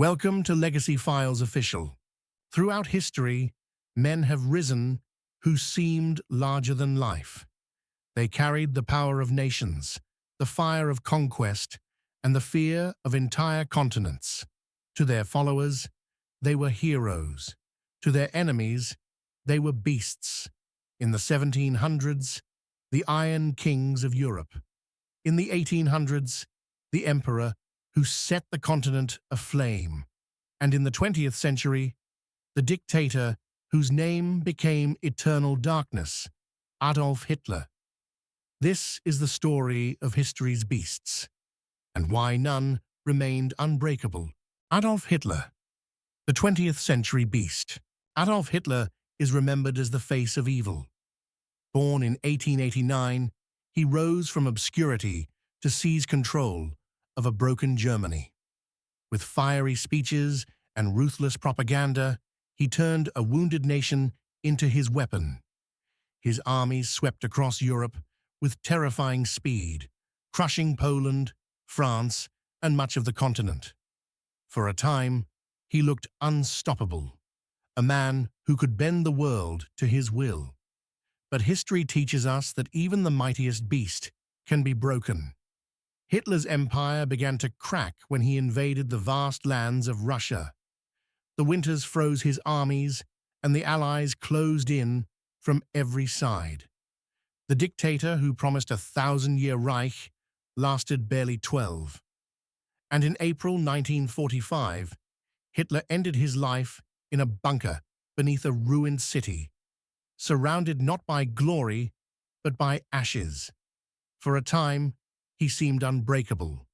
Welcome to Legacy Files Official. Throughout history, men have risen who seemed larger than life. They carried the power of nations, the fire of conquest, and the fear of entire continents. To their followers, they were heroes. To their enemies, they were beasts. In the 1700s, the Iron Kings of Europe. In the 1800s, the Emperor who set the continent aflame. And in the 20th century, the dictator whose name became eternal darkness, Adolf Hitler. This is the story of history's beasts, and why none remained unbreakable. Adolf Hitler, the 20th century beast. Adolf Hitler is remembered as the face of evil. Born in 1889, he rose from obscurity to seize control of a broken Germany. With fiery speeches and ruthless propaganda, he turned a wounded nation into his weapon. His armies swept across Europe with terrifying speed, crushing Poland, France, and much of the continent. For a time, he looked unstoppable, a man who could bend the world to his will. But history teaches us that even the mightiest beast can be broken. Hitler's empire began to crack when he invaded the vast lands of Russia. The winters froze his armies, and the Allies closed in from every side. The dictator who promised a 1,000-year Reich lasted barely 12. And in April 1945, Hitler ended his life in a bunker beneath a ruined city, surrounded not by glory, but by ashes. For a time, he seemed unbreakable.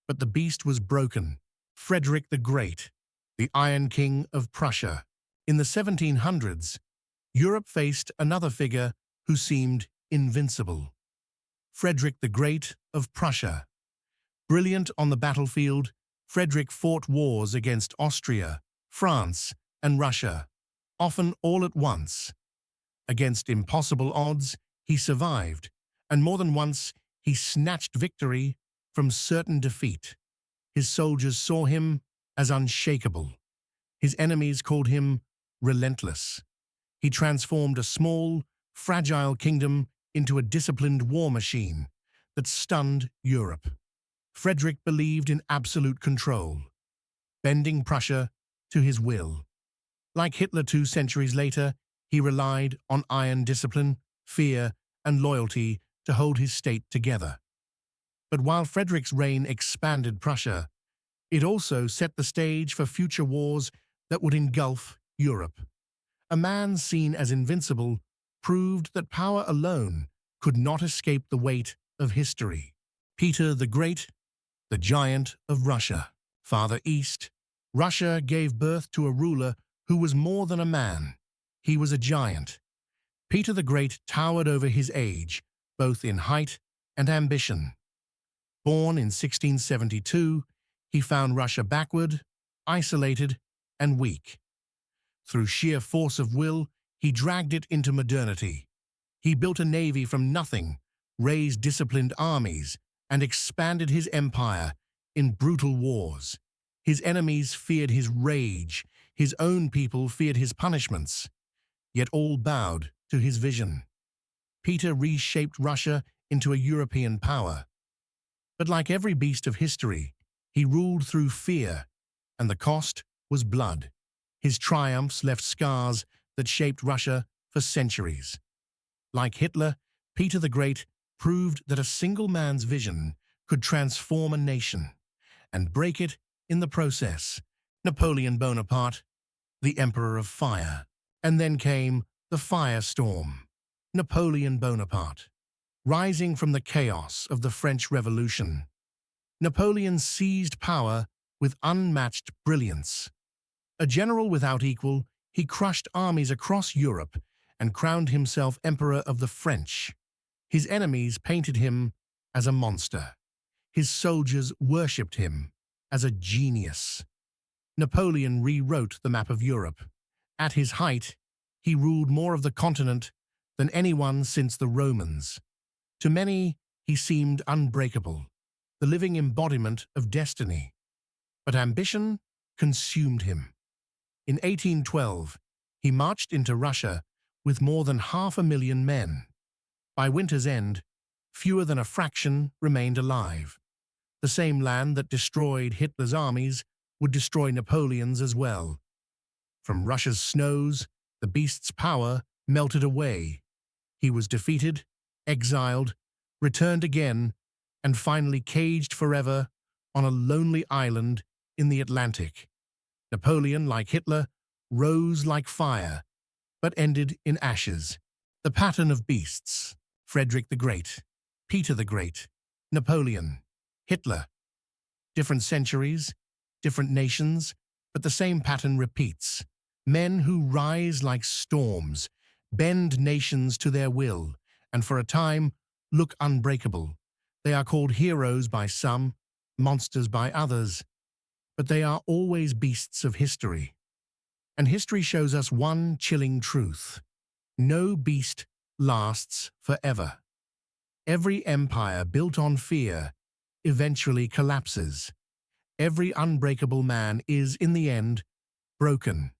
But the beast was broken. Frederick the Great, the Iron King of Prussia. In the 1700s, Europe faced another figure who seemed invincible. Frederick the Great of Prussia. Brilliant on the battlefield, Frederick fought wars against Austria, France, and Russia, often all at once. Against impossible odds, he survived, and more than once he snatched victory from certain defeat. His soldiers saw him as unshakable. His enemies called him relentless. He transformed a small, fragile kingdom into a disciplined war machine that stunned Europe. Frederick believed in absolute control, bending Prussia to his will. Like Hitler 2 centuries later, he relied on iron discipline, fear, and loyalty to hold his state together. But while Frederick's reign expanded Prussia, it also set the stage for future wars that would engulf Europe. A man seen as invincible proved that power alone could not escape the weight of history. Peter the Great, the giant of Russia. Farther east, Russia gave birth to a ruler who was more than a man. He was a giant. Peter the Great towered over his age, both in height and ambition. Born in 1672, he found Russia backward, isolated, and weak. Through sheer force of will, he dragged it into modernity. He built a navy from nothing, raised disciplined armies, and expanded his empire in brutal wars. His enemies feared his rage, his own people feared his punishments, yet all bowed to his vision. Peter reshaped Russia into a European power. But like every beast of history, he ruled through fear, and the cost was blood. His triumphs left scars that shaped Russia for centuries. Like Hitler, Peter the Great proved that a single man's vision could transform a nation, and break it in the process. Napoleon Bonaparte, the Emperor of Fire. And then came the firestorm. Napoleon Bonaparte. Rising from the chaos of the French Revolution, Napoleon seized power with unmatched brilliance. A general without equal, he crushed armies across Europe and crowned himself Emperor of the French. His enemies painted him as a monster. His soldiers worshipped him as a genius. Napoleon rewrote the map of Europe. At his height, he ruled more of the continent than anyone since the Romans. To many, he seemed unbreakable, the living embodiment of destiny. But ambition consumed him. In 1812, he marched into Russia with more than 500,000 men. By winter's end, fewer than a fraction remained alive. The same land that destroyed Hitler's armies would destroy Napoleon's as well. From Russia's snows, the beast's power melted away. He was defeated, exiled, returned again, and finally caged forever on a lonely island in the Atlantic. Napoleon, like Hitler, rose like fire, but ended in ashes. The pattern of beasts: Frederick the Great, Peter the Great, Napoleon, Hitler. Different centuries, different nations, but the same pattern repeats. Men who rise like storms, bend nations to their will, and for a time look unbreakable. They are called heroes by some, monsters by others, but they are always beasts of history. And history shows us one chilling truth: no beast lasts forever. Every empire built on fear eventually collapses. Every unbreakable man is, in the end, broken.